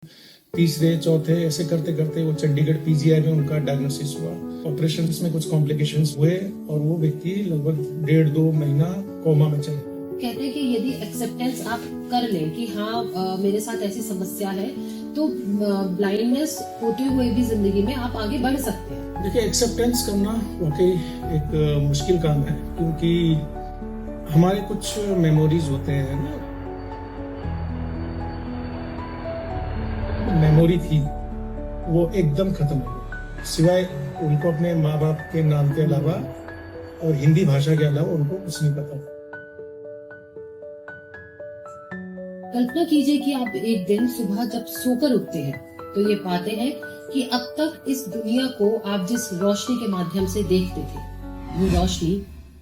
तीसरे चौथे ऐसे करते करते वो चंडीगढ़ पीजीआई में उनका डायग्नोसिस हुआ। ऑपरेशन में कुछ कॉम्प्लिकेशंस हुए और वो व्यक्ति लगभग 1.5-2 महीना कोमा में चले। कहते हैं कि यदि एक्सेप्टेंस आप कर लें कि हाँ मेरे साथ ऐसी समस्या है तो ब्लाइंडनेस होते हुए भी जिंदगी में आप आगे बढ़ सकते हैं। देखिए, एक्सेप्टेंस करना वाकई एक मुश्किल काम है, क्योंकि हमारे कुछ मेमोरीज होते हैं ना, मेमोरी थी वो एकदम खत्म हो गई। सिवाय उनको अपने माँ बाप के नाम के अलावा और हिंदी भाषा के अलावा उनको कुछ नहीं पता। कल्पना कीजिए कि आप एक दिन सुबह जब सोकर उठते हैं तो ये पाते हैं कि अब तक इस दुनिया को आप जिस रोशनी के माध्यम से देखते थे वो रोशनी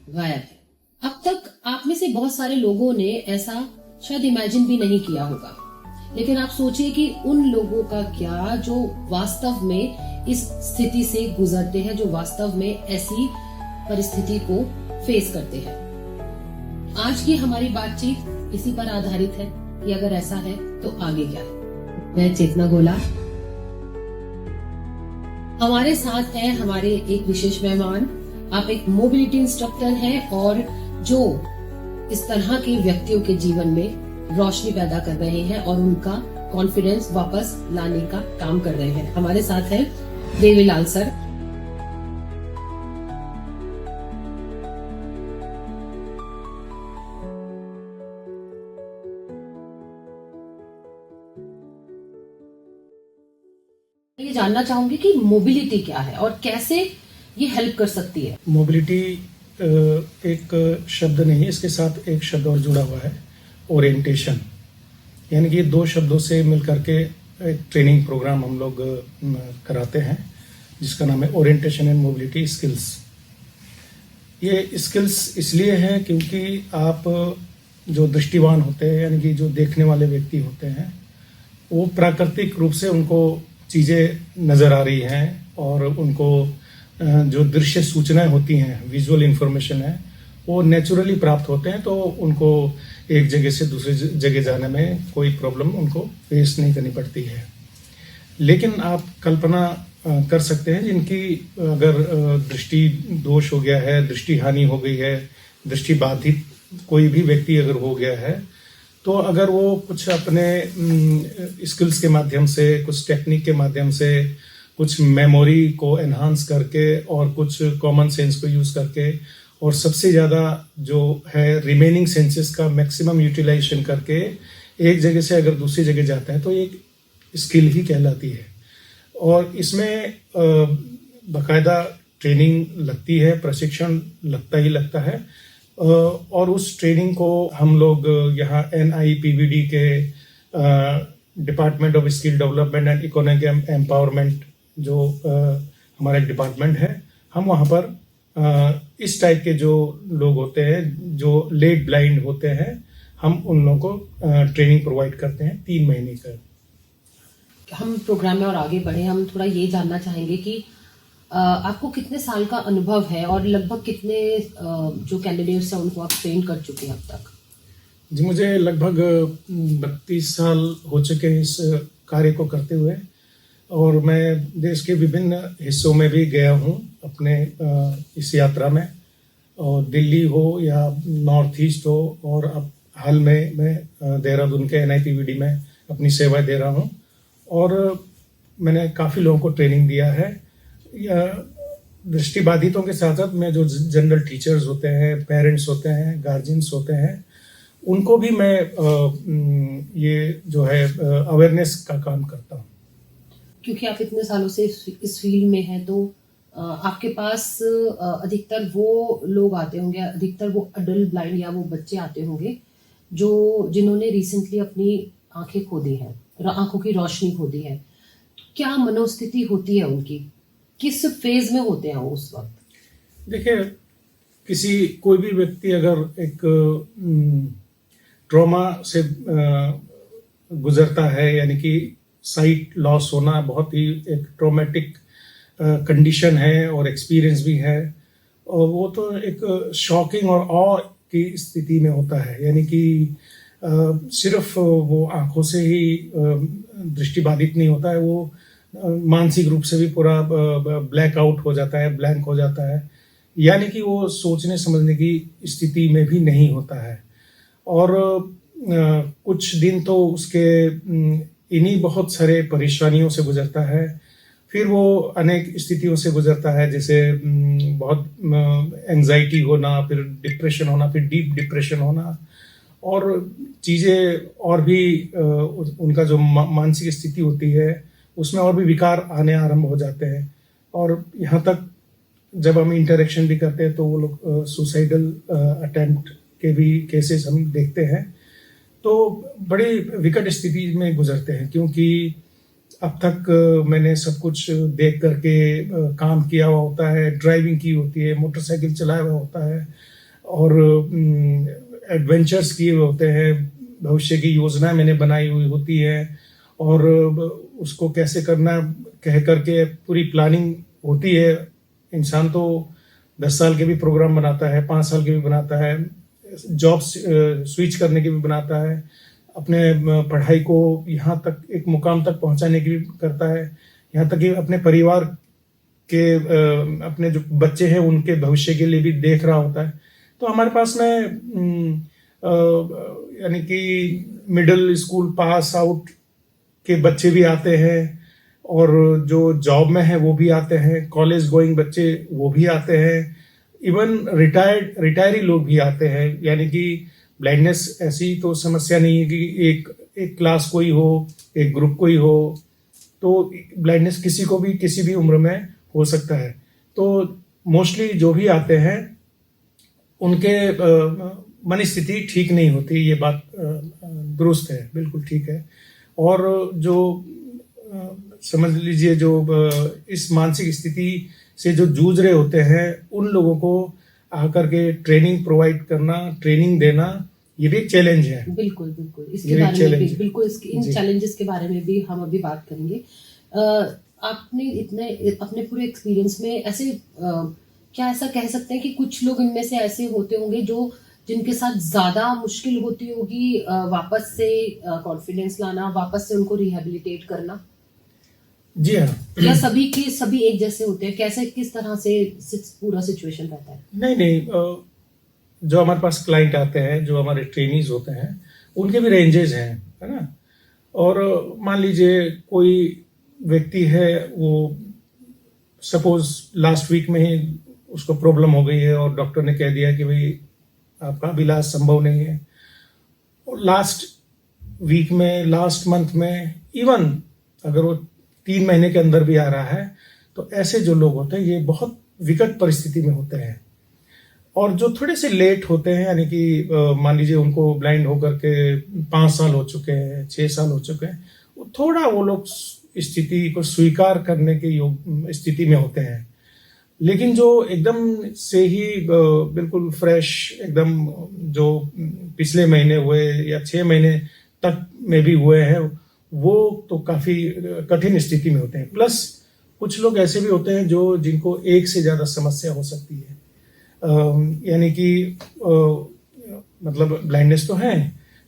गायब है। अब तक आप में से बहुत सारे लोगों ने ऐसा शायद इमेजिन भी नहीं किया होगा, लेकिन आप सोचिए कि उन लोगों का क्या जो वास्तव में इस स्थिति से गुजरते हैं, जो वास्तव में ऐसी परिस्थिति को फेस करते हैं। आज की हमारी बातचीत इसी पर आधारित है कि अगर ऐसा है तो आगे क्या है। मैं चेतना गोला, हमारे साथ है हमारे एक विशेष मेहमान। आप एक मोबिलिटी इंस्ट्रक्टर हैं और जो इस तरह के व्यक्तियों के जीवन में रोशनी पैदा कर रहे हैं और उनका कॉन्फिडेंस वापस लाने का काम कर रहे हैं। हमारे साथ है देवीलाल सर। ये जानना चाहूंगी कि मोबिलिटी क्या है और कैसे ये हेल्प कर सकती है। मोबिलिटी एक शब्द नहीं, इसके साथ एक शब्द और जुड़ा हुआ है, ओरिएंटेशन। यानी कि 2 शब्दों से मिलकर के एक ट्रेनिंग प्रोग्राम हम लोग कराते हैं जिसका नाम है ओरिएंटेशन एंड मोबिलिटी स्किल्स। ये स्किल्स इसलिए हैं क्योंकि आप जो दृष्टिवान होते हैं, यानी कि जो देखने वाले व्यक्ति होते हैं, वो प्राकृतिक रूप से उनको चीज़ें नज़र आ रही हैं और उनको जो दृश्य सूचनाएं होती हैं, विजुअल इंफॉर्मेशन है, वो नेचुरली प्राप्त होते हैं। तो उनको एक जगह से दूसरी जगह जाने में कोई प्रॉब्लम उनको फेस नहीं करनी पड़ती है। लेकिन आप कल्पना कर सकते हैं जिनकी अगर दृष्टि दोष हो गया है, दृष्टि हानि हो गई है, दृष्टि बाधित कोई भी व्यक्ति अगर हो गया है, तो अगर वो कुछ अपने स्किल्स के माध्यम से, कुछ टेक्निक के माध्यम से, कुछ मेमोरी को एनहांस करके और कुछ कॉमन सेंस को यूज़ करके और सबसे ज़्यादा जो है रिमेनिंग सेंसेस का मैक्सिमम यूटिलाइजेशन करके एक जगह से अगर दूसरी जगह जाते हैं तो एक स्किल ही कहलाती है। और इसमें बाकायदा ट्रेनिंग लगती है, प्रशिक्षण लगता है। और उस ट्रेनिंग को हम लोग यहाँ NIPVD के department of skill development and economic empowerment जो हमारा एक डिपार्टमेंट है, हम वहाँ पर इस टाइप के जो लोग होते हैं जो लेट ब्लाइंड होते हैं, हम उन लोगों को ट्रेनिंग प्रोवाइड करते हैं 3 महीने का। हम प्रोग्राम में और आगे बढ़े, हम थोड़ा ये जानना चाहेंगे कि आपको कितने साल का अनुभव है और लगभग कितने जो कैंडिडेट्स हैं उनको आप ट्रेन कर चुके हैं अब तक? जी, मुझे लगभग 32 साल हो चुके हैं इस कार्य को करते हुए, और मैं देश के विभिन्न हिस्सों में भी गया हूँ अपने इस यात्रा में, और दिल्ली हो या नॉर्थ ईस्ट हो, और अब हाल में मैं देहरादून के NIPVD में अपनी सेवाएं दे रहा हूँ। और मैंने काफ़ी लोगों को ट्रेनिंग दिया है। दृष्टिबाधितों के साथ साथ मैं जो जनरल टीचर्स होते हैं, पेरेंट्स होते हैं, गार्जियंस होते हैं, उनको भी मैं ये जो है अवेयरनेस का काम करता हूँ। क्योंकि आप इतने सालों से इस फील्ड में हैं तो आपके पास अधिकतर वो लोग आते होंगे, अधिकतर वो अडल्ट ब्लाइंड या वो बच्चे आते होंगे जो जिन्होंने रिसेंटली अपनी आंखें खो दी हैं, आंखों की रोशनी खो दी है। क्या मनोस्थिति होती है उनकी, किस फेज में होते हैं वो उस वक्त? देखिए, कोई भी व्यक्ति अगर एक ट्रॉमा से गुजरता है, यानी कि साइट लॉस होना बहुत ही एक ट्रॉमेटिक कंडीशन है और एक्सपीरियंस भी है, और वो तो एक शॉकिंग और ऑ की स्थिति में होता है। यानी कि सिर्फ वो आंखों से ही दृष्टि बाधित नहीं होता है, वो मानसिक रूप से भी पूरा ब्लैक आउट हो जाता है, ब्लैंक हो जाता है, यानी कि वो सोचने समझने की स्थिति में भी नहीं होता है। और कुछ दिन तो उसके इन्हीं बहुत सारे परेशानियों से गुजरता है, फिर वो अनेक स्थितियों से गुजरता है, जैसे बहुत एंजाइटी होना, फिर डिप्रेशन होना, फिर डीप डिप्रेशन होना, और चीज़ें और भी उनका जो मानसिक स्थिति होती है उसमें और भी विकार आने आरंभ हो जाते हैं। और यहाँ तक जब हम इंटरेक्शन भी करते हैं तो वो लोग सुसाइडल अटेम्प्ट के भी केसेस हम देखते हैं। तो बड़ी विकट स्थिति में गुजरते हैं, क्योंकि अब तक मैंने सब कुछ देख करके काम किया हुआ होता है, ड्राइविंग की होती है, मोटरसाइकिल चलाया हुआ होता है, और एडवेंचर्स किए हुए होते हैं, भविष्य की योजना मैंने बनाई हुई होती है, और उसको कैसे करना कह करके पूरी प्लानिंग होती है। इंसान तो 10 साल के भी प्रोग्राम बनाता है, 5 साल के भी बनाता है, जॉब स्विच करने के भी बनाता है, अपने पढ़ाई को यहाँ तक एक मुकाम तक पहुँचाने की भी करता है, यहाँ तक कि अपने परिवार के अपने जो बच्चे हैं उनके भविष्य के लिए भी देख रहा होता है। तो हमारे पास में यानी कि मिडिल स्कूल पास आउट के बच्चे भी आते हैं, और जो जॉब में है वो भी आते हैं, कॉलेज गोइंग बच्चे वो भी आते हैं, इवन रिटायरी लोग भी आते हैं। यानी कि ब्लाइंडनेस ऐसी तो समस्या नहीं है कि एक क्लास कोई हो, एक ग्रुप कोई हो, तो ब्लाइंडनेस किसी को भी किसी भी उम्र में हो सकता है। तो मोस्टली जो भी आते हैं उनके मन स्थिति ठीक नहीं होती, ये बात दुरुस्त है, बिल्कुल ठीक है। और जो समझ लीजिए जो इस मानसिक स्थिति से जो जूझ रहे होते हैं उन लोगों को आकर के ट्रेनिंग प्रोवाइड करना, ट्रेनिंग देना, ये भी एक चैलेंज है। बिल्कुल बिल्कुल, इसके बारे में भी बिल्कुल इन चैलेंजेस के बारे में भी हम अभी बात करेंगे। आपने इतने अपने पूरे एक्सपीरियंस में ऐसे क्या ऐसा कह सकते हैं कि कुछ लोग इनमें से ऐसे होते होंगे जो जिनके साथ ज्यादा मुश्किल होती होगी वापस से कॉन्फिडेंस लाना, वापस से उनको रिहेबिलिटेट करना? जी हाँ। या सभी एक जैसे होते हैं? कैसे किस तरह से पूरा सिचुएशन रहता है? नहीं, जो हमारे पास क्लाइंट आते हैं, जो हमारे ट्रेनीज होते हैं, उनके भी रेंजेस हैं, है ना। और मान लीजिए कोई व्यक्ति है, वो सपोज लास्ट वीक में ही उसको प्रॉब्लम हो गई है और डॉक्टर ने कह दिया कि भाई आपका इलाज संभव नहीं है। और लास्ट वीक में, लास्ट मंथ में, इवन अगर वो 3 महीने के अंदर भी आ रहा है, तो ऐसे जो लोग होते हैं ये बहुत विकट परिस्थिति में होते हैं। और जो थोड़े से लेट होते हैं, यानी कि मान लीजिए उनको ब्लाइंड होकर के 5 साल हो चुके हैं, 6 साल हो चुके हैं, थोड़ा वो लोग स्थिति को स्वीकार करने के स्थिति में होते हैं। लेकिन जो एकदम से ही बिल्कुल फ्रेश, एकदम जो पिछले महीने हुए या 6 महीने तक में भी हुए हैं, वो तो काफी कठिन स्थिति में होते हैं। प्लस कुछ लोग ऐसे भी होते हैं जो जिनको एक से ज्यादा समस्या हो सकती है, यानी कि मतलब ब्लाइंडनेस तो है,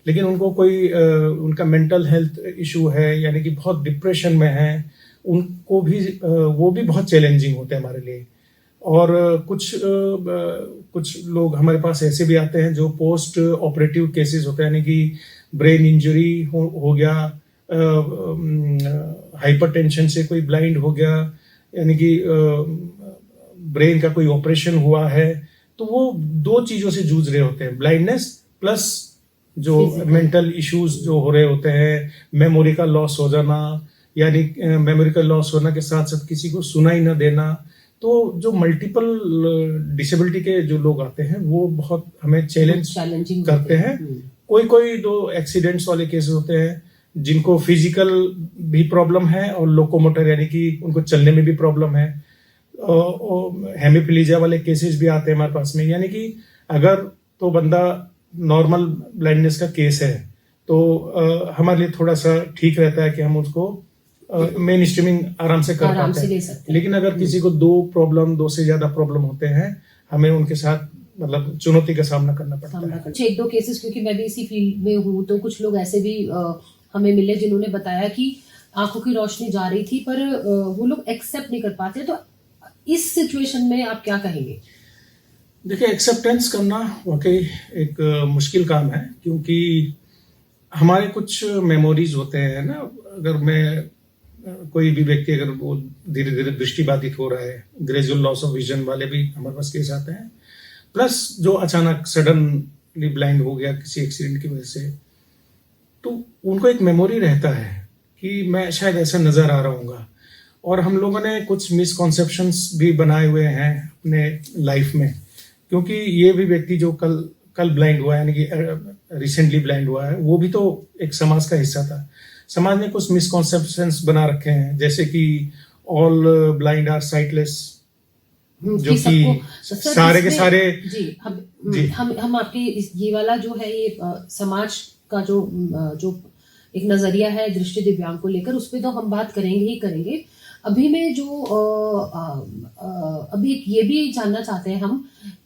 लेकिन उनको कोई उनका मेंटल हेल्थ इशू है, यानी कि बहुत डिप्रेशन में है, उनको भी वो भी बहुत चैलेंजिंग होते हैं हमारे लिए। और कुछ लोग हमारे पास ऐसे भी आते हैं जो पोस्ट ऑपरेटिव केसेस होते हैं, यानी कि ब्रेन इंजरी हो गया, हाइपरटेंशन से कोई ब्लाइंड हो गया, यानी कि ब्रेन का कोई ऑपरेशन हुआ है, तो वो 2 चीजों से जूझ रहे होते हैं, ब्लाइंडनेस प्लस जो मेंटल इश्यूज जो हो रहे होते हैं, मेमोरी का लॉस हो जाना, यानी मेमोरी का लॉस होने के साथ साथ किसी को सुनाई न देना। तो जो मल्टीपल डिसेबिलिटी के जो लोग आते हैं वो बहुत हमें चैलेंजिंग करते हैं। कोई 2 एक्सीडेंट्स वाले केसेस होते हैं जिनको फिजिकल भी प्रॉब्लम है और लोकोमोटर, यानी कि उनको चलने में भी प्रॉब्लम है। हेमिप्लीजिया वाले केसेस भी आते हैं हमारे पास में, यानी कि अगर तो बंदा नॉर्मल ब्लाइंडनेस का केस है तो हमारे लिए थोड़ा सा ठीक रहता है कि हम उसको मेन स्ट्रीमिंग आराम से कर पाते हैं। लेकिन अगर किसी को 2 से ज्यादा प्रॉब्लम होते हैं, हमें उनके साथ मतलब चुनौती का सामना करना पड़ता है। 1-2 केसेस, क्योंकि मैं भी इसी फील्ड में हूँ, तो कुछ लोग ऐसे भी हमें मिले जिन्होंने बताया कि आंखों की रोशनी जा रही थी, पर वो लोग एक्सेप्ट नहीं कर पाते। तो इस सिचुएशन में आप क्या कहेंगे? देखिए, एक्सेप्टेंस करना वाकई एक मुश्किल काम है, क्योंकि हमारे कुछ मेमोरीज होते हैं ना। अगर मैं कोई भी व्यक्ति अगर वो धीरे धीरे दृष्टिबाधित हो रहा है, ग्रेजुअल लॉस ऑफ विजन वाले भी हमारे पास केस आते हैं, प्लस जो अचानक सडनली ब्लाइंड हो गया किसी एक्सीडेंट की वजह से, तो उनको एक मेमोरी रहता है कि मैं शायद ऐसा नजर आ रहा हूँगा। और हम लोगों ने कुछ मिसकॉन्सेप्शंस भी बनाए हुए हैं अपने लाइफ में, क्योंकि ये भी व्यक्ति जो कल ब्लाइंड हुआ है, यानी कि रिसेंटली ब्लाइंड हुआ है, वो भी तो एक समाज का हिस्सा था। समाज ने कुछ मिसकॉन्सेप्शंस बना रखे हैं, जैसे कि ऑल ब्लाइंड आर साइटलेस, जो कि सारे के सारे जी जी हम आपके ये वाला जो है ये समाज का जो एक नजरिया है दृष्टि दिव्यांग को लेकर, उस पर तो हम बात करेंगे ही करेंगे। अभी में जो अभी ये भी जानना चाहते हैं हम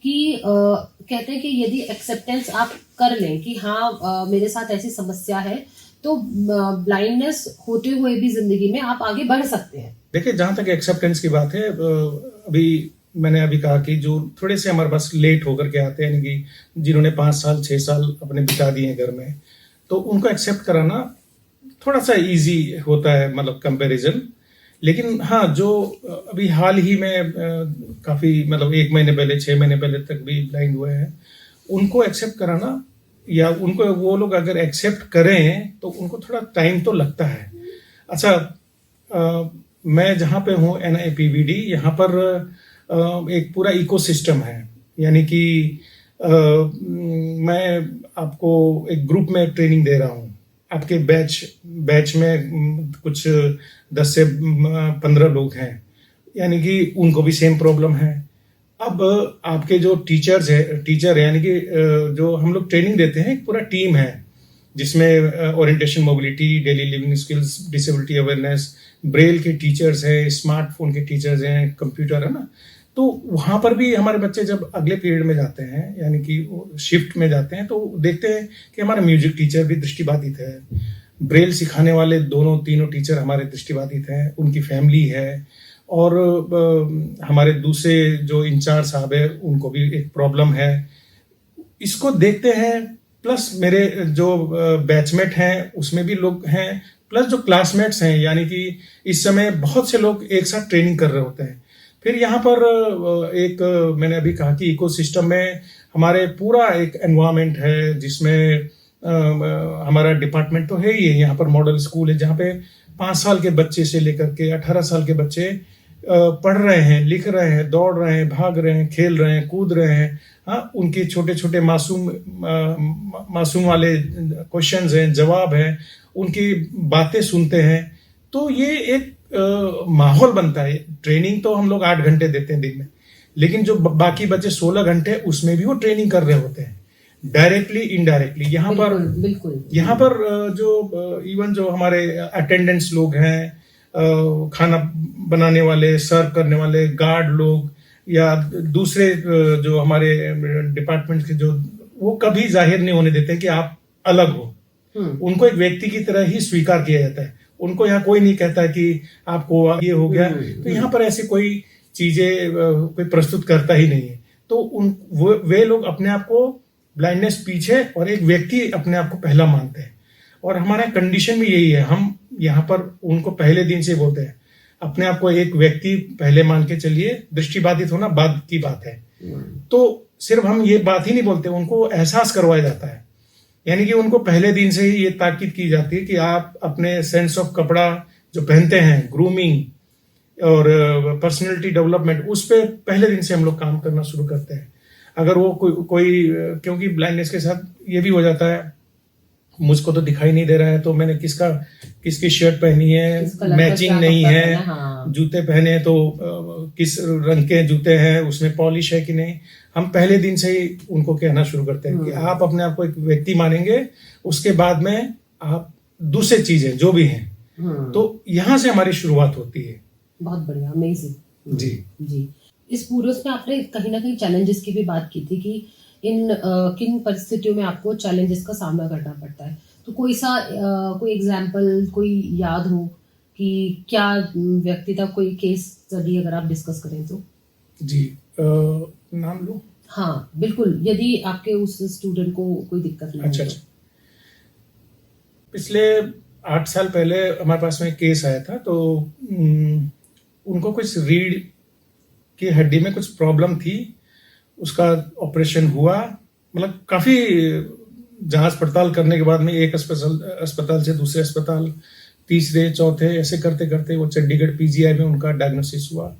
कि कहते हैं कि यदि एक्सेप्टेंस आप कर लें कि हाँ मेरे साथ ऐसी समस्या है, तो ब्लाइंडनेस होते हुए भी जिंदगी में आप आगे बढ़ सकते हैं। देखिए, जहां तक एक्सेप्टेंस की बात है, अभी मैंने कहा कि जो थोड़े से हमारे पास लेट होकर के आते हैं, यानी कि जिन्होंने 5 साल 6 साल अपने बिता दिए हैं घर में, तो उनको एक्सेप्ट कराना थोड़ा सा इजी होता है, मतलब कंपैरिजन। लेकिन हाँ, जो अभी हाल ही में काफी मतलब 1 महीने पहले 6 महीने पहले तक भी ब्लाइंड हुए हैं, उनको एक्सेप्ट कराना, या उनको वो लोग अगर एक्सेप्ट करें तो उनको थोड़ा टाइम तो लगता है। अच्छा, मैं जहाँ पे हूँ NIPVD, यहाँ पर एक पूरा इकोसिस्टम है, यानी कि मैं आपको एक ग्रुप में ट्रेनिंग दे रहा हूँ। आपके बैच में कुछ 10 से 15 लोग हैं, यानी कि उनको भी सेम प्रॉब्लम है। अब आपके जो टीचर है, यानी कि जो हम लोग ट्रेनिंग देते हैं, एक पूरा टीम है जिसमें orientation, mobility, daily living skills, disability awareness, Braille के टीचर्स हैं, स्मार्टफोन के टीचर्स हैं, कंप्यूटर है ना। तो वहां पर भी हमारे बच्चे जब अगले पीरियड में जाते हैं, यानी कि शिफ्ट में जाते हैं, तो देखते हैं कि हमारा म्यूजिक टीचर भी दृष्टिबाधित है, ब्रेल सिखाने वाले तीनों टीचर हमारे दृष्टिबाधित हैं, उनकी फैमिली है, और हमारे दूसरे जो इंचार्ज साहब है उनको भी एक प्रॉब्लम है। इसको देखते हैं, प्लस मेरे जो बैचमेट हैं उसमें भी लोग हैं, प्लस जो क्लासमेट्स हैं, यानी कि इस समय बहुत से लोग एक साथ ट्रेनिंग कर रहे होते हैं। फिर यहाँ पर एक मैंने अभी कहा कि इकोसिस्टम में हमारे पूरा एक एनवायरनमेंट है, जिसमें हमारा डिपार्टमेंट तो है ही है। यहाँ पर मॉडल स्कूल है जहाँ पे 5 साल के बच्चे से लेकर के 18 साल के बच्चे पढ़ रहे हैं, लिख रहे हैं, दौड़ रहे हैं, भाग रहे हैं, खेल रहे हैं, कूद रहे हैं। हाँ, उनके छोटे छोटे मासूम वाले क्वेश्चंस हैं, जवाब हैं, उनकी बातें सुनते हैं। तो ये एक माहौल बनता है। ट्रेनिंग तो हम लोग 8 घंटे देते हैं दिन में, लेकिन जो बाकी बचे 16 घंटे उसमें भी वो ट्रेनिंग कर रहे होते हैं, डायरेक्टली इनडायरेक्टली। यहाँ पर जो इवन जो हमारे अटेंडेंट्स लोग हैं, खाना बनाने वाले, सर्व करने वाले गार्ड लोग, या दूसरे जो हमारे डिपार्टमेंट के जो, वो कभी जाहिर नहीं होने देते कि आप अलग हो। उनको एक व्यक्ति की तरह ही स्वीकार किया जाता है। उनको यहाँ कोई नहीं कहता कि आपको ये हो गया। तो यहाँ पर ऐसी कोई चीजें कोई प्रस्तुत करता ही नहीं है। तो वे लोग अपने आप को ब्लाइंडनेस पीछे और एक व्यक्ति अपने आप को पहला मानते हैं। और हमारा कंडीशन भी यही है, हम यहाँ पर उनको पहले दिन से बोलते हैं अपने आप को एक व्यक्ति पहले मान के चलिए, दृष्टिबाधित होना बाद की बात है। तो सिर्फ हम ये बात ही नहीं बोलते, उनको एहसास करवाया जाता है। यानी कि उनको पहले दिन से ही ये ताकीद की जाती है कि आप अपने सेंस ऑफ कपड़ा जो पहनते हैं, ग्रूमिंग और पर्सनैलिटी डेवलपमेंट, उस पर पहले दिन से हम लोग काम करना शुरू करते हैं। अगर वो कोई क्योंकि ब्लाइंडनेस के साथ ये भी हो जाता है, मुझको तो दिखाई नहीं दे रहा है, तो मैंने किसकी शर्ट पहनी है, मैचिंग नहीं है, हाँ। जूते पहने तो किस रंग के जूते हैं, उसमें पॉलिश है कि नहीं। हम पहले दिन से ही उनको कहना शुरू करते हैं कि आप अपने आप को एक व्यक्ति मानेंगे, उसके बाद में आप दूसरी चीजें जो भी हैं। तो यहाँ से हमारी शुरुआत होती है। बहुत बढ़िया, अमेजिंग। जी। इस पूरे उसमें आपने कहीं ना कहीं चैलेंजेस की भी बात की थी कि इन किन परिस्थितियों में आपको चैलेंजेस का सामना करना पड़ता है। तो कोई एग्जाम्पल कोई याद हो कि क्या व्यक्ति था, कोई केस स्टडी अगर आप डिस्कस करें तो? जी, नाम लो। हाँ बिल्कुल, यदि आपके उस स्टूडेंट को कोई दिक्कत नहीं अच्छा हो अच्छा। पिछले 8 साल पहले हमारे पास में केस आया था, तो उनको कुछ रीढ़ की हड्डी में कुछ प्रॉब्लम थी, उसका ऑपरेशन हुआ। मतलब काफी जांच पड़ताल करने के बाद में एक अस्पताल से दूसरे अस्पताल, तीसरे चौथे, ऐसे करते करते वो चंडीगढ़ पीजीआई में उनका डायग्नोसिस हुआ।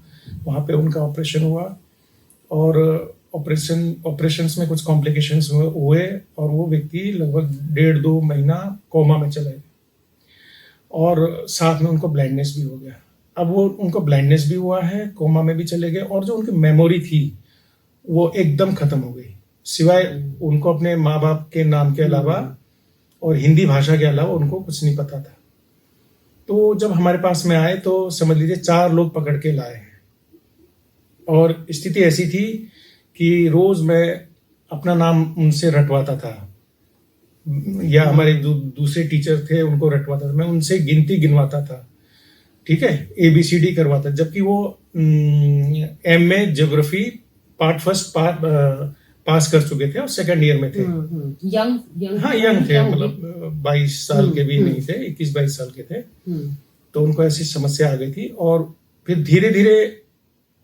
वहाँ पे उनका ऑपरेशन हुआ और ऑपरेशंस में कुछ कॉम्प्लिकेशंस हुए और वो व्यक्ति लगभग 1.5-2 महीना कोमा में चले गए और साथ में उनको ब्लाइंडनेस भी हो गया। अब वो उनको ब्लाइंडनेस भी हुआ है, कोमा में भी चले गए और जो उनकी मेमोरी थी वो एकदम खत्म हो गई, सिवाय उनको अपने माँ बाप के नाम के अलावा और हिंदी भाषा के अलावा उनको कुछ नहीं पता था। तो जब हमारे पास में आए तो समझ लीजिए 4 लोग पकड़ के लाए हैं और स्थिति ऐसी थी कि रोज मैं अपना नाम उनसे रटवाता था या हमारे दूसरे टीचर थे उनको रटवाता था, मैं उनसे गिनती गिनवाता था, ठीक है, ABCD करवाता, जबकि वो MA geography part first pass कर चुके थे और सेकंड ईयर में थे। यंग हाँ यंग थे, मतलब 22 साल के भी नहीं थे, 21-22 साल के थे। तो उनको ऐसी समस्या आ गई थी और फिर धीरे धीरे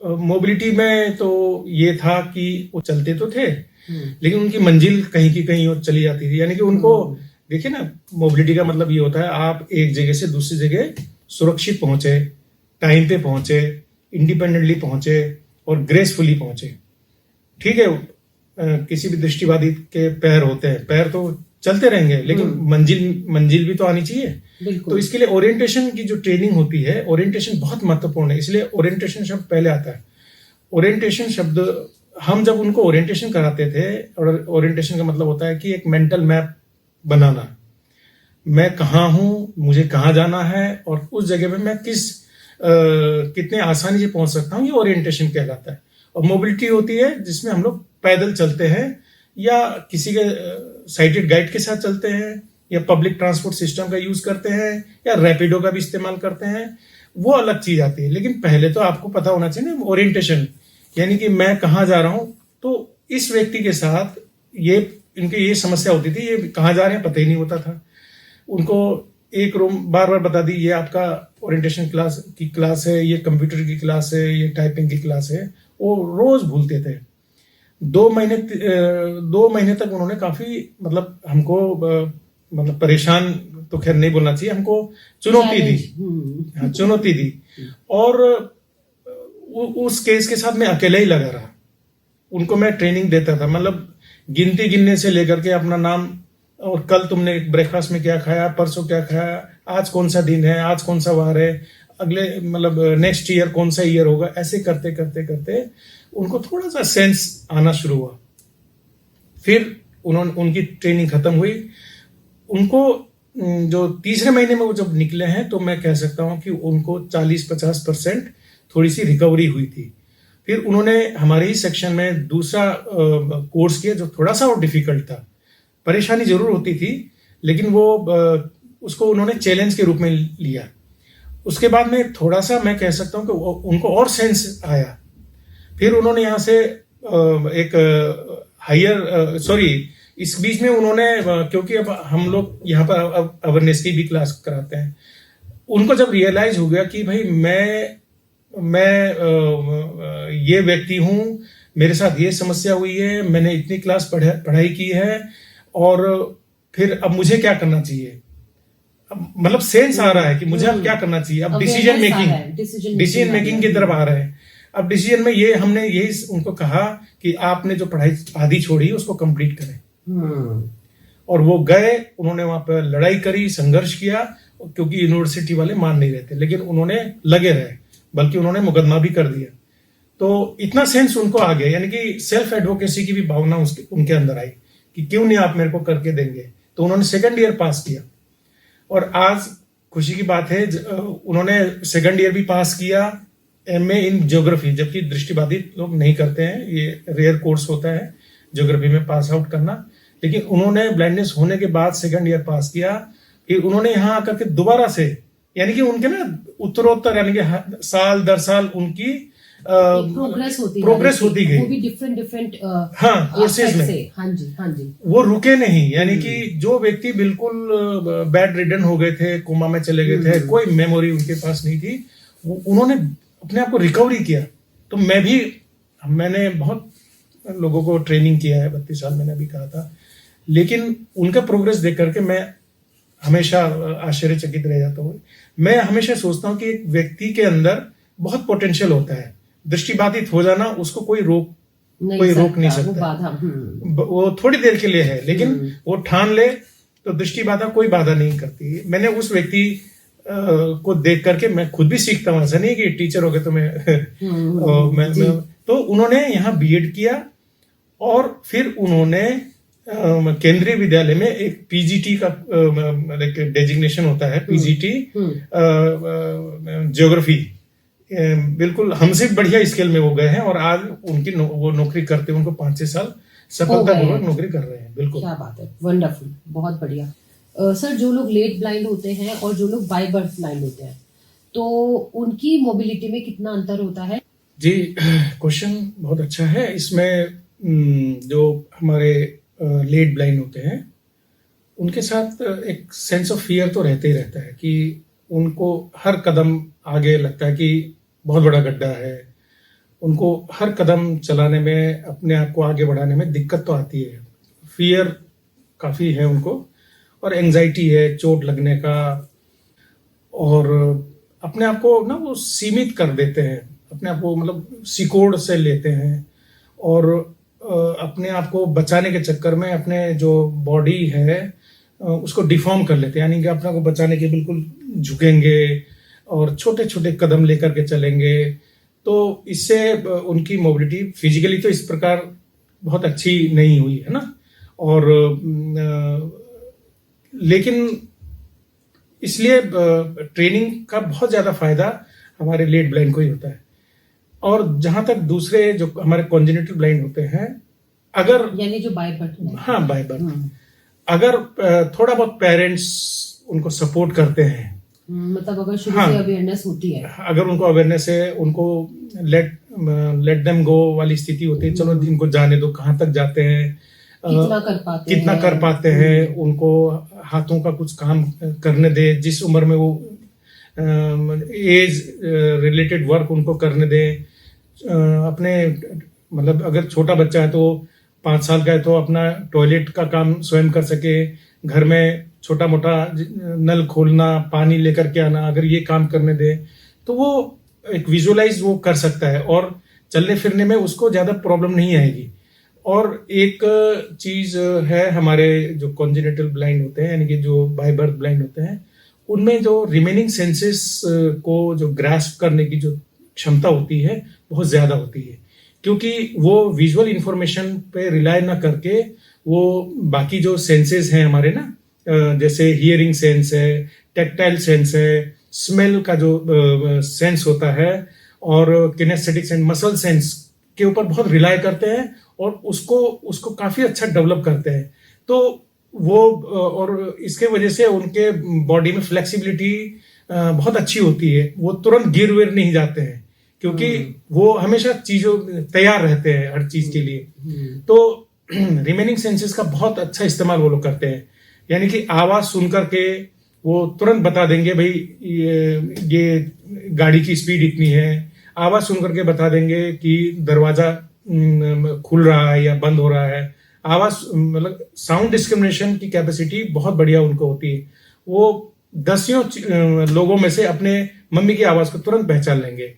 मोबिलिटी में तो ये था कि वो चलते तो थे लेकिन उनकी मंजिल कहीं की कहीं और चली जाती थी। यानी कि उनको देखिए ना, मोबिलिटी का मतलब ये होता है आप एक जगह से दूसरी जगह सुरक्षित पहुंचे, टाइम पे पहुंचे, इंडिपेंडेंटली पहुंचे और ग्रेसफुली पहुंचे, ठीक है। किसी भी दृष्टिबाधित के पैर होते हैं, पैर तो चलते रहेंगे लेकिन मंजिल भी तो आनी चाहिए। तो इसके लिए ओरिएंटेशन की जो ट्रेनिंग होती है, ओरिएंटेशन बहुत महत्वपूर्ण है, इसलिए ओरिएंटेशन शब्द पहले आता है। ओरिएंटेशन शब्द हम जब उनको ओरिएंटेशन कराते थे, और ओरिएंटेशन का मतलब होता है कि एक मेंटल मैप बनाना, मैं कहाँ हूं, मुझे कहाँ जाना है और उस जगह पे मैं कितने आसानी से पहुंच सकता हूं, ये ओरिएंटेशन कहलाता है। और मोबिलिटी होती है जिसमें हम लोग पैदल चलते हैं या किसी के साइटेड गाइड के साथ चलते हैं या पब्लिक ट्रांसपोर्ट सिस्टम का यूज करते हैं या रैपिडो का भी इस्तेमाल करते हैं, वो अलग चीज आती है। लेकिन पहले तो आपको पता होना चाहिए ना ओरिएंटेशन, यानी कि मैं कहाँ जा रहा हूं। तो इस व्यक्ति के साथ इनकी ये समस्या होती थी, ये कहाँ जा रहे हैं पता ही नहीं होता था उनको। एक रूम बार बार बता दी, ये आपका ओरिएंटेशन क्लास है, ये कंप्यूटर की क्लास है, ये टाइपिंग की क्लास है, वो रोज भूलते थे। 2 महीने तक उन्होंने काफी मतलब हमको मतलब परेशान तो खैर नहीं बोलना चाहिए, हमको चुनौती दी। हाँ, चुनौती दी। और उस केस के साथ मैं अकेले ही लगा रहा, उनको मैं ट्रेनिंग देता था, मतलब गिनती गिनने से लेकर के अपना नाम, और कल तुमने ब्रेकफास्ट में क्या खाया, परसों क्या खाया, आज कौन सा दिन है, आज कौन सा वार है, अगले मतलब नेक्स्ट ईयर कौन सा ईयर होगा, ऐसे करते करते करते उनको थोड़ा सा सेंस आना शुरू हुआ। फिर उनकी ट्रेनिंग खत्म हुई। उनको जो तीसरे महीने में वो जब निकले हैं तो मैं कह सकता हूं कि उनको 40-50% थोड़ी सी रिकवरी हुई थी। फिर उन्होंने हमारे ही सेक्शन में दूसरा कोर्स किया जो थोड़ा सा और डिफिकल्ट था, परेशानी जरूर होती थी लेकिन वो उसको उन्होंने चैलेंज के रूप में लिया। उसके बाद में थोड़ा सा मैं कह सकता हूं कि उनको और सेंस आया। फिर उन्होंने यहाँ से एक इस बीच में उन्होंने, क्योंकि अब हम लोग यहाँ पर अवेयरनेस की भी क्लास कराते हैं, उनको जब रियलाइज हो गया कि भाई मैं ये व्यक्ति हूँ, मेरे साथ ये समस्या हुई है, मैंने इतनी क्लास पढ़ाई की है और फिर अब मुझे क्या करना चाहिए, मतलब सेंस आ रहा है कि मुझे अब क्या करना चाहिए। अब डिसीजन मेकिंग की तरफ आ रहे हैं। अब डिसीजन में ये हमने यही उनको कहा कि आपने जो पढ़ाई आधी छोड़ी उसको कंप्लीट करें। और वो गए, उन्होंने वहां पर लड़ाई करी, संघर्ष किया, क्योंकि यूनिवर्सिटी वाले मान नहीं रहे थे, लेकिन उन्होंने लगे रहे, बल्कि उन्होंने मुकदमा भी कर दिया। तो इतना सेंस उनको आ गया, यानी कि सेल्फ एडवोकेसी की भी भावना उनके अंदर आई कि क्यों नहीं आप मेरे को करके देंगे। तो उन्होंने सेकंड ईयर पास किया और आज खुशी की बात है उन्होंने सेकंड ईयर भी पास किया, MA इन ज्योग्राफी, जबकि दृष्टिबाधित लोग नहीं करते हैं, ये रेयर कोर्स होता है ज्योग्राफी में पास आउट करना। लेकिन उन्होंने ब्लाइंडनेस होने के बाद सेकंड ईयर पास किया। फिर उन्होंने यहाँ आकर के दोबारा से यानी कि उनके ना उत्तरोत्तर यानी कि साल दर साल उनकी प्रोग्रेस होती गई, वो भी डिफरेंट हाँ कोर्सेज में। हाँ जी हाँ जी। वो रुके नहीं, यानी कि जो व्यक्ति बिल्कुल बेड रिडन हो गए थे, कोमा में चले गए थे, कोई मेमोरी उनके पास नहीं थी, उन्होंने अपने आप को रिकवरी किया। तो मैंने बहुत लोगों को ट्रेनिंग किया है, 32 साल मैंने अभी कहा था, लेकिन उनका प्रोग्रेस देख करके मैं हमेशा आश्चर्यचकित रह जाता हूँ। मैं हमेशा सोचता हूँ कि एक व्यक्ति के अंदर बहुत पोटेंशियल होता है, दृष्टिबाधित हो जाना उसको कोई रोक नहीं सकता, वो थोड़ी देर के लिए है, लेकिन वो ठान ले तो दृष्टि बाधा कोई बाधा नहीं करती। मैंने उस व्यक्ति को देख करके मैं खुद भी सीखता हूँ, ऐसा नहीं कि टीचर हो गए तो मैं तो उन्होंने यहाँ बीएड किया और फिर उन्होंने केंद्रीय विद्यालय में एक पीजीटी का डेजिग्नेशन होता है, पीजीटी ज्योग्राफी, बिल्कुल हमसे बढ़िया स्केल में वो गए हैं और आज उनकी वो नौकरी करते हैं, उनको 5-6 साल सफलतापूर्वक नौकरी कर रहे हैं। बिल्कुल, क्या बात है, वंडरफुल, बहुत बढ़िया। सर, जो लोग लेट ब्लाइंड होते हैं और जो लोग बाय बर्थ ब्लाइंड होते हैं, तो उनकी मोबिलिटी में कितना अंतर होता है? जी, क्वेश्चन बहुत अच्छा है। इसमें जो हमारे लेट ब्लाइंड होते हैं उनके साथ एक सेंस ऑफ फियर तो रहते ही रहता है कि उनको हर कदम आगे लगता है कि बहुत बड़ा गड्ढा है, उनको हर कदम चलाने में, अपने आप को आगे बढ़ाने में दिक्कत तो आती है, फियर काफ़ी है उनको, और एंजाइटी है चोट लगने का, और अपने आप को ना वो सीमित कर देते हैं, अपने आप को मतलब सिकोड़ से लेते हैं, और अपने आप को बचाने के चक्कर में अपने जो बॉडी है उसको डिफॉर्म कर लेते हैं, यानी कि अपने को बचाने के बिल्कुल झुकेंगे और छोटे छोटे कदम लेकर के चलेंगे। तो इससे उनकी मोबिलिटी फिजिकली तो इस प्रकार बहुत अच्छी नहीं हुई है ना, और लेकिन इसलिए ट्रेनिंग का बहुत ज़्यादा फायदा हमारे लेट ब्लाइंड को ही होता है। और जहां तक दूसरे जो हमारे कॉन्जेनिटल ब्लाइंड होते हैं, अगर यानी जो बाय बर्थ, हाँ बाय बर्थ, अगर थोड़ा बहुत पेरेंट्स उनको सपोर्ट करते हैं, मतलब अगर शुरू से अवेयरनेस होती है, अगर उनको अवेयरनेस है, उनको लेट देम गो वाली स्थिति होती है, चलो इनको जाने दो, कहाँ तक जाते हैं, कितना कर पाते हैं, उनको हाथों का कुछ काम करने दे, जिस उम्र में वो एज रिलेटेड वर्क उनको करने दे, अपने मतलब अगर छोटा बच्चा है तो 5 साल का है तो अपना टॉयलेट का काम स्वयं कर सके, घर में छोटा मोटा नल खोलना, पानी लेकर के आना, अगर ये काम करने दे तो वो एक विजुअलाइज वो कर सकता है और चलने फिरने में उसको ज़्यादा प्रॉब्लम नहीं आएगी। और एक चीज़ है, हमारे जो कॉन्जेनिटल ब्लाइंड होते हैं, यानी कि जो बाय बर्थ ब्लाइंड होते हैं, उनमें जो रिमेनिंग सेंसेस को जो ग्रास्प करने की जो क्षमता होती है बहुत ज़्यादा होती है, क्योंकि वो विजुअल इंफॉर्मेशन पे रिलाय ना करके वो बाकी जो सेंसेस हैं हमारे ना, जैसे हियरिंग सेंस है, टेक्टाइल सेंस है, स्मेल का जो सेंस होता है, और किनेस्थेटिक सेंस, मसल सेंस के ऊपर बहुत रिलाय करते हैं और उसको काफ़ी अच्छा डेवलप करते हैं। तो वो, और इसके वजह से उनके बॉडी में फ्लेक्सिबिलिटी बहुत अच्छी होती है, वो तुरंत गिर विर नहीं जाते हैं, क्योंकि वो हमेशा चीजों तैयार रहते हैं हर चीज के लिए। तो रिमेनिंग सेंसेस का बहुत अच्छा इस्तेमाल वो लोग करते हैं, यानी कि आवाज सुन करके वो तुरंत बता देंगे भाई ये गाड़ी की स्पीड इतनी है, आवाज सुन करके बता देंगे कि दरवाजा खुल रहा है या बंद हो रहा है। आवाज मतलब साउंड डिस्क्रिमिनेशन की कैपेसिटी बहुत बढ़िया उनको होती है। वो दसियों लोगों में से अपने मम्मी की आवाज को तुरंत पहचान लेंगे।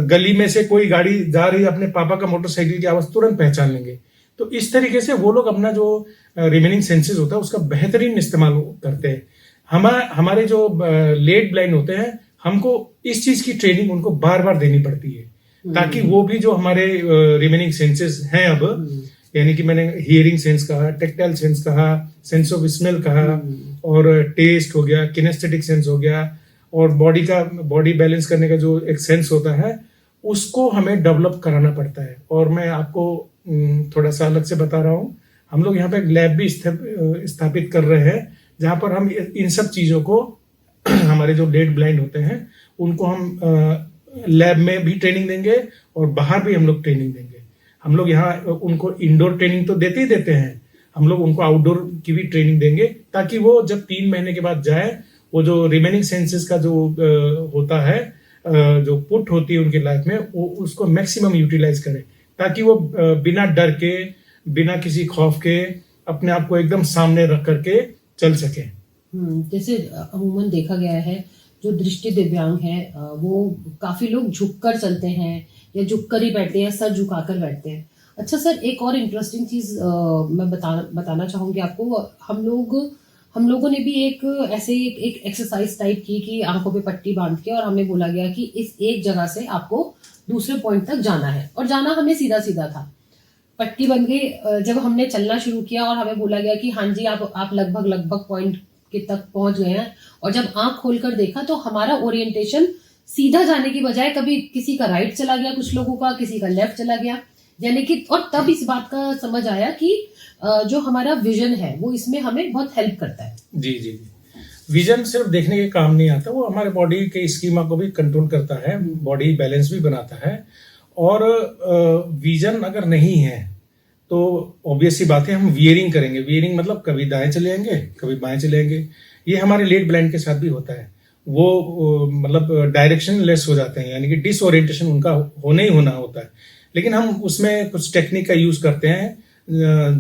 गली में से कोई गाड़ी जा रही है, अपने पापा का मोटरसाइकिल की आवाज तुरंत पहचान लेंगे। तो इस तरीके से वो लोग अपना जो रिमेनिंग सेंसेस होता है उसका बेहतरीन इस्तेमाल करते हैं। हमारे जो लेट ब्लाइंड होते हैं, हमको इस चीज की ट्रेनिंग उनको बार बार देनी पड़ती है, ताकि वो भी जो हमारे रिमेनिंग सेंसेस हैं अब, यानी कि मैंने हियरिंग सेंस कहा, टेक्टाइल सेंस कहा, सेंस ऑफ स्मेल कहा, और टेस्ट हो गया, किनेस्थेटिक सेंस हो गया, और बॉडी बैलेंस करने का जो एक सेंस होता है, उसको हमें डेवलप कराना पड़ता है। और मैं आपको थोड़ा सा अलग से बता रहा हूँ, हम लोग यहाँ पे एक लैब भी स्थापित कर रहे हैं, जहाँ पर हम इन सब चीज़ों को हमारे जो डेड ब्लाइंड होते हैं उनको हम लैब में भी ट्रेनिंग देंगे और बाहर भी हम लोग ट्रेनिंग देंगे। हम लोग यहाँ उनको इंडोर ट्रेनिंग तो देते ही देते हैं, हम लोग उनको आउटडोर की भी ट्रेनिंग देंगे ताकि वो जब 3 महीने के बाद जाए, वो जो रिमेनिंग सेंसेस का जो होता है, जो पुट होती है उनकी लाइफ में, वो उसको मैक्सिमम यूटिलाइज करें ताकि वो बिना डर के, बिना किसी खौफ के अपने आप को एकदम सामने रख करके चल सके। जैसे अमूमन देखा गया है जो दृष्टि दिव्यांग है वो काफी लोग झुककर चलते हैं या झुककर ही बैठते हैं, सर झुकाकर बैठते हैं। अच्छा सर, एक और इंटरेस्टिंग चीज मैं बताना चाहूंगी आपको। हम लोगों ने भी एक एक्सरसाइज टाइप की कि आंखों पे पट्टी बांध के, और हमें बोला गया कि इस एक जगह से आपको दूसरे पॉइंट तक जाना है, और जाना हमें सीधा सीधा था। पट्टी बन गई, जब हमने चलना शुरू किया और हमें बोला गया कि हाँ जी आप लगभग पॉइंट के तक पहुंच गए हैं, और जब आंख खोलकर देखा तो हमारा ओरिएंटेशन सीधा जाने की बजाय कभी किसी का राइट चला गया, कुछ लोगों का किसी का लेफ्ट चला गया, यानी कि, और तब इस बात का समझ आया कि जो हमारा विजन है वो इसमें हमें बहुत हेल्प करता है। जी जी जी, विजन सिर्फ देखने के काम नहीं आता, वो हमारे बॉडी के स्कीमा को भी कंट्रोल करता है, बॉडी बैलेंस भी बनाता है। और विजन अगर नहीं है तो ऑब्वियस सी बात है हम वियरिंग करेंगे। वियरिंग मतलब कभी दाएं चले जाएंगे, कभी बाएं चले जाएंगे। ये हमारे लेट ब्लाइंड के साथ भी होता है। वो मतलब डायरेक्शन लेस हो जाते हैं, यानी कि डिसओरिएंटेशन उनका होना ही होना होता है। लेकिन हम उसमें कुछ टेक्निक का यूज करते हैं,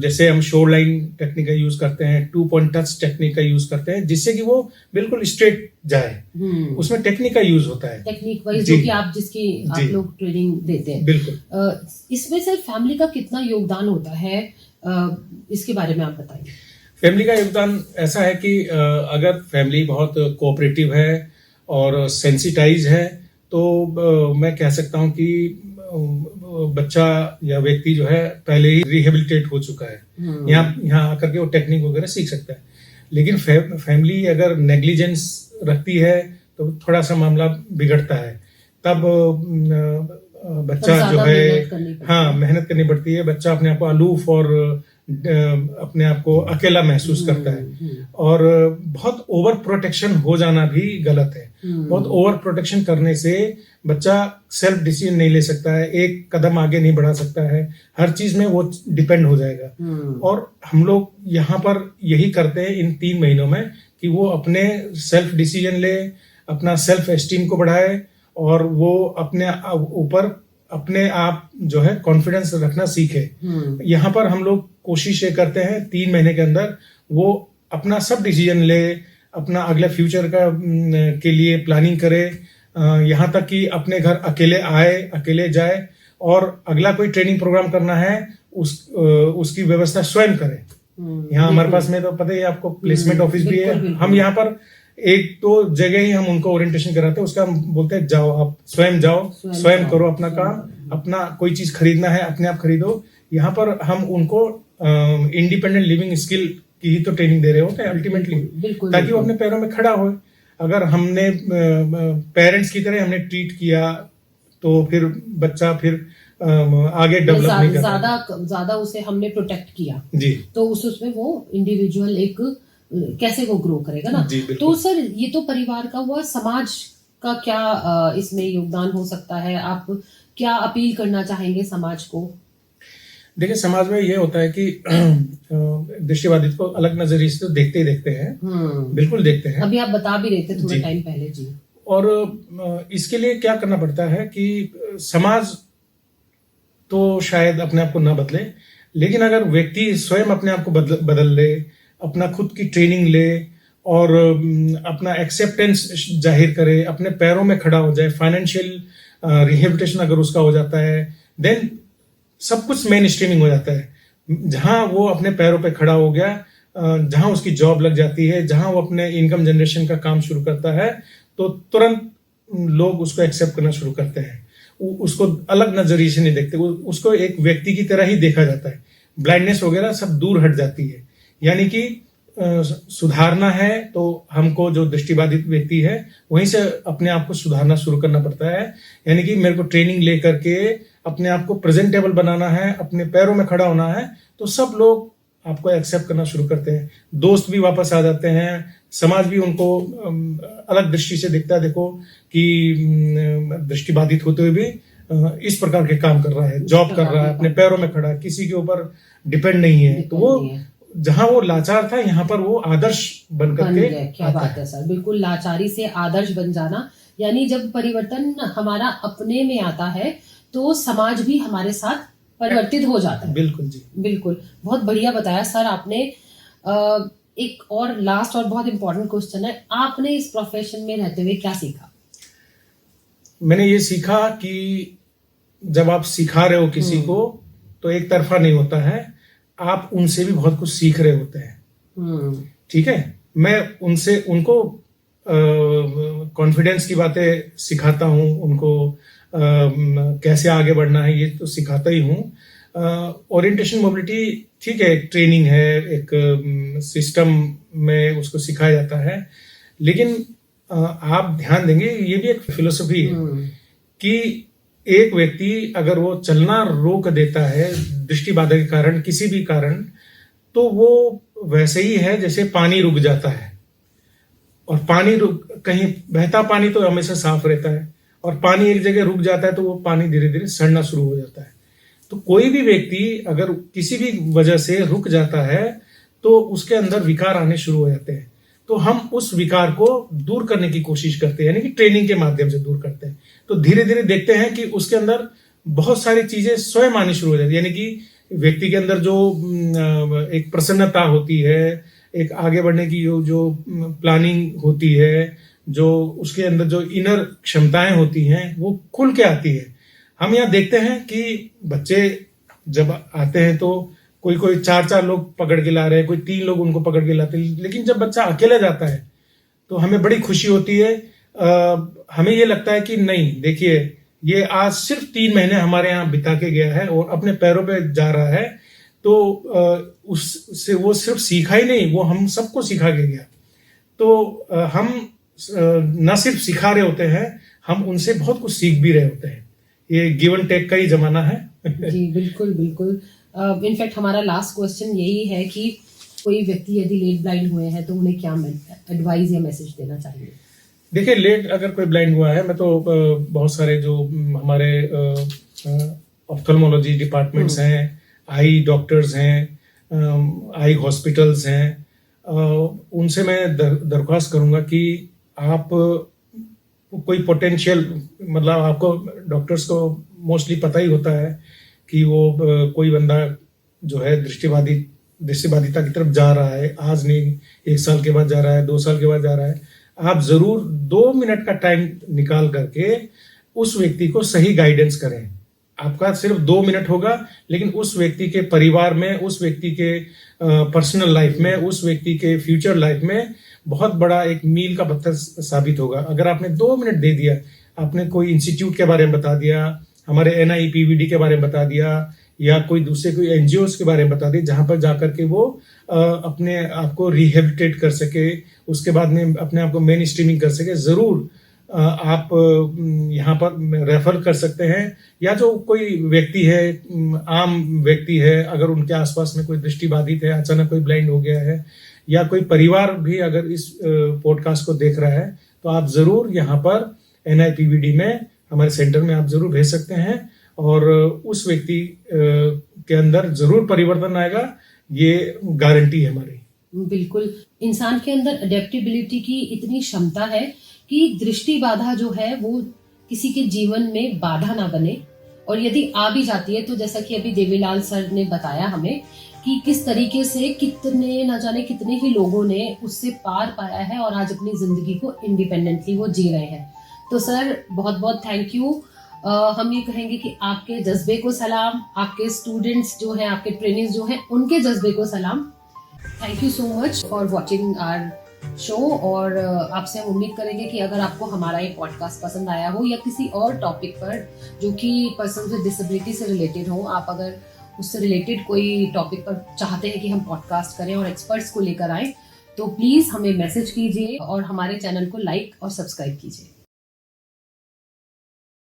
जैसे हम शोर लाइन टेक्निक का यूज करते हैं, 2 पॉइंट टच टेक्निक का यूज करते हैं, जिससे कि वो बिल्कुल स्ट्रेट जाए। उसमें टेक्निक का यूज होता है, टेक्निक वाइज, जो कि आप लोग ट्रेनिंग देते हैं। बिल्कुल। इसमें सर फैमिली का कितना योगदान होता है, इसके बारे में आप बताइए। फैमिली का योगदान ऐसा है कि अगर फैमिली बहुत कोऑपरेटिव है और सेंसिटाइज है तो मैं कह सकता हूं कि बच्चा या व्यक्ति जो है पहले ही रिहेबिलिटेट हो चुका है, यहाँ आकर के वो टेक्निक वगैरह सीख सकता है। लेकिन फैमिली अगर नेग्लिजेंस रखती है तो थोड़ा सा मामला बिगड़ता है। तब बच्चा जो है, हाँ, मेहनत करनी पड़ती है। बच्चा अपने आप को अलूफ और अपने आप को अकेला महसूस करता है, और बहुत ओवर प्रोटेक्शन हो जाना भी गलत है। बहुत ओवर प्रोटेक्शन करने से बच्चा सेल्फ डिसीजन नहीं ले सकता है, एक कदम आगे नहीं बढ़ा सकता है, हर चीज में वो डिपेंड हो जाएगा। और हम लोग यहाँ पर यही करते हैं इन 3 महीनों में कि वो अपने सेल्फ डिसीजन ले, अपना सेल्फ एस्टीम को बढ़ाए, और वो अपने ऊपर अपने आप जो है कॉन्फिडेंस रखना सीखे। यहाँ पर हम लोग कोशिश ये करते हैं 3 महीने के अंदर वो अपना सब डिसीजन ले, अपना अगले फ्यूचर का के लिए प्लानिंग करे, यहाँ तक कि अपने घर अकेले आए, अकेले जाए, और अगला कोई ट्रेनिंग प्रोग्राम करना है उसकी व्यवस्था स्वयं करे। यहाँ हमारे पास में तो पता ही आपको प्लेसमेंट ऑफिस भी है। हम यहाँ पर एक तो जगह ही हम उनको ओरिएंटेशन कराते हैं, उसका हम बोलते हैं जाओ, आप स्वयं जाओ, स्वयं करो अपना काम, अपना कोई चीज खरीदना है अपने आप खरीदो। यहाँ पर हम उनको इंडिपेंडेंट लिविंग स्किल की ही तो ट्रेनिंग दे रहे होते हैं अल्टीमेटली, ताकि वो अपने पैरों में खड़ा हो। अगर हमने पेरेंट्स की तरह हमने ट्रीट किया तो फिर बच्चा फिर आगे डेवलप नहीं करता। ज्यादा उसे हमने प्रोटेक्ट किया जी, तो उसमें वो इंडिविजुअल एक कैसे वो ग्रो करेगा ना। तो सर ये तो परिवार का हुआ, समाज का क्या इसमें योगदान हो सकता है? आप क्या अपील करना चाहेंगे समाज को? देखिए, समाज में ये होता है कि दृष्टिबाधित को अलग नजरिए से तो देखते ही देखते हैं, बिल्कुल देखते हैं। अभी आप बता भी रहे थे थोड़ा टाइम पहले जी। और इसके लिए क्या करना पड़ता है कि समाज तो शायद अपने आप को ना बदले, लेकिन अगर व्यक्ति स्वयं अपने आप को बदल ले, अपना खुद की ट्रेनिंग ले और अपना एक्सेप्टेंस जाहिर करे, अपने पैरों में खड़ा हो जाए, फाइनेंशियल रिहेबिलिटेशन अगर उसका हो जाता है, देन सब कुछ मेन स्ट्रीमिंग हो जाता है। जहां वो अपने पैरों पे खड़ा हो गया, जहां उसकी जॉब लग जाती है, जहां वो अपने इनकम जनरेशन का काम शुरू करता है, तो तुरंत लोग उसको एक्सेप्ट करना शुरू करते हैं। उसको अलग नजरिए से नहीं देखते, उसको एक व्यक्ति की तरह ही देखा जाता है। ब्लाइंडनेस वगैरह सब दूर हट जाती है। यानी कि सुधारना है तो हमको, जो दृष्टिबाधित व्यक्ति है, वहीं से अपने आप को सुधारना शुरू करना पड़ता है। यानी कि मेरे को ट्रेनिंग लेकर के अपने आप को प्रेजेंटेबल बनाना है, अपने पैरों में खड़ा होना है, तो सब लोग आपको एक्सेप्ट करना शुरू करते हैं, दोस्त भी वापस आ जाते हैं, समाज भी उनको अलग दृष्टि से देखता है, देखो कि दृष्टिबाधित होते हुए भी इस प्रकार के काम कर रहा है, जॉब कर रहा है, अपने पैरों में खड़ा है, किसी के ऊपर डिपेंड नहीं है। तो वो जहां वो लाचार था, यहाँ पर वो आदर्श बन करके क्या बात है सर, बिल्कुल लाचारी से आदर्श बन जाना, यानी जब परिवर्तन हमारा अपने में आता है तो समाज भी हमारे साथ परिवर्तित हो जाता है। बिल्कुल जी, बिल्कुल, बहुत बढ़िया बताया सर आपने। एक और लास्ट और बहुत इंपॉर्टेंट क्वेश्चन है, आपने इस प्रोफेशन में रहते हुए क्या सीखा? मैंने ये सीखा कि जब आप सिखा रहे हो किसी को तो एक तरफा नहीं होता है, आप उनसे भी बहुत कुछ सीख रहे होते हैं। ठीक है, मैं उनसे उनको कॉन्फिडेंस की बातें सिखाता हूँ, उनको कैसे आगे बढ़ना है ये तो सिखाता ही हूँ। ओरिएंटेशन मोबिलिटी ठीक है, एक ट्रेनिंग है, एक सिस्टम में उसको सिखाया जाता है, लेकिन आप ध्यान देंगे ये भी एक फिलोसफी है कि एक व्यक्ति अगर वो चलना रोक देता है दृष्टि बाधा के कारण, किसी भी कारण, तो वो वैसे ही है जैसे पानी रुक जाता है। और पानी रुक, कहीं बहता पानी तो हमेशा साफ रहता है, और पानी एक जगह रुक जाता है तो वो पानी धीरे धीरे सड़ना शुरू हो जाता है। तो कोई भी व्यक्ति अगर किसी भी वजह से रुक जाता है तो उसके अंदर विकार आने शुरू हो जाते हैं। तो हम उस विकार को दूर करने की कोशिश करते हैं, यानी कि ट्रेनिंग के माध्यम से दूर करते हैं। तो धीरे धीरे देखते हैं कि उसके अंदर बहुत सारी चीजें स्वयं आनी शुरू हो जाती है, यानी कि व्यक्ति के अंदर जो एक प्रसन्नता होती है, एक आगे बढ़ने की जो प्लानिंग होती है, जो उसके अंदर जो इनर क्षमताएं होती हैं वो खुल के आती है। हम यहाँ देखते हैं कि बच्चे जब आते हैं तो कोई 4 लोग पकड़ के ला रहे हैं, कोई 3 लोग उनको पकड़ के लाते हैं, लेकिन जब बच्चा अकेला जाता है तो हमें बड़ी खुशी होती है। हमें ये लगता है कि नहीं, देखिए ये आज सिर्फ 3 महीने हमारे यहाँ बिता के गया है और अपने पैरों पे जा रहा है, तो उससे वो सिर्फ सीखा ही नहीं, वो हम सबको सिखा के गया। तो हम न सिर्फ सिखा रहे होते हैं, हम उनसे बहुत कुछ सीख भी रहे होते हैं। ये गिव एंड टेक का ही जमाना है। जी बिल्कुल बिल्कुल। इनफैक्ट हमारा लास्ट क्वेश्चन यही है कि कोई व्यक्ति यदि लेट ब्लाइंड हुए हैं तो उन्हें क्या एडवाइस या मैसेज देना चाहिए? देखिए, लेट अगर कोई ब्लाइंड हुआ है, मैं तो बहुत सारे जो हमारे ऑप्थेल्मोलॉजी डिपार्टमेंट्स हैं, आई डॉक्टर्स हैं, आई हॉस्पिटल्स हैं, उनसे मैं दरख्वास्त करूंगा कि आप कोई पोटेंशियल, मतलब आपको डॉक्टर्स को मोस्टली पता ही होता है कि वो कोई बंदा जो है दृष्टिबाधिता की तरफ जा रहा है, आज नहीं 1 साल के बाद जा रहा है, 2 साल के बाद जा रहा है। आप जरूर 2 मिनट का टाइम निकाल करके उस व्यक्ति को सही गाइडेंस करें। आपका सिर्फ 2 मिनट होगा, लेकिन उस व्यक्ति के परिवार में, उस व्यक्ति के पर्सनल लाइफ में, उस व्यक्ति के फ्यूचर लाइफ में बहुत बड़ा एक मील का पत्थर साबित होगा। अगर आपने 2 मिनट दे दिया, आपने कोई इंस्टीट्यूट के बारे में बता दिया, हमारे NIPVD के बारे में बता दिया, या कोई NGOs के बारे में बता दिया, जहां पर जाकर के वो अपने आप को रिहेबिलिटेट कर सके, उसके बाद में अपने आप को मेन स्ट्रीमिंग कर सके, जरूर आप यहाँ पर रेफर कर सकते हैं। या जो कोई व्यक्ति है, आम व्यक्ति है, अगर उनके आसपास में कोई दृष्टिबाधित है, अचानक कोई ब्लाइंड हो गया है, या कोई परिवार भी अगर इस पॉडकास्ट को देख रहा है, तो आप जरूर यहाँ पर NIPVD में, हमारे सेंटर में आप जरूर भेज सकते हैं, और उस व्यक्ति के अंदर जरूर परिवर्तन आएगा, ये गारंटी है हमारी। बिल्कुल, इंसान के अंदर अडेप्टेबिलिटी की इतनी क्षमता है कि दृष्टि बाधा जो है वो किसी के जीवन में बाधा ना बने, और यदि आ भी जाती है तो जैसा कि अभी देवीलाल सर ने बताया हमें कि किस तरीके से कितने न जाने कितने ही लोगों ने उससे पार पाया है और आज अपनी जिंदगी को इंडिपेंडेंटली वो जी रहे हैं। तो सर बहुत बहुत थैंक यू। हम ये कहेंगे कि आपके जज्बे को सलाम, आपके स्टूडेंट्स जो हैं, आपके ट्रेनिंग्स जो हैं, उनके जज्बे को सलाम। Thank you so much for watching our show. और आपसे हम उम्मीद करेंगे कि अगर आपको हमारा ये पॉडकास्ट पसंद आया हो, या किसी और टॉपिक पर जो कि पर्सन विद डिसेबिलिटी से रिलेटेड हो, आप अगर उससे रिलेटेड कोई टॉपिक पर चाहते हैं कि हम पॉडकास्ट करें और एक्सपर्ट्स को लेकर आए, तो प्लीज हमें मैसेज कीजिए और हमारे चैनल को लाइक और सब्सक्राइब कीजिए।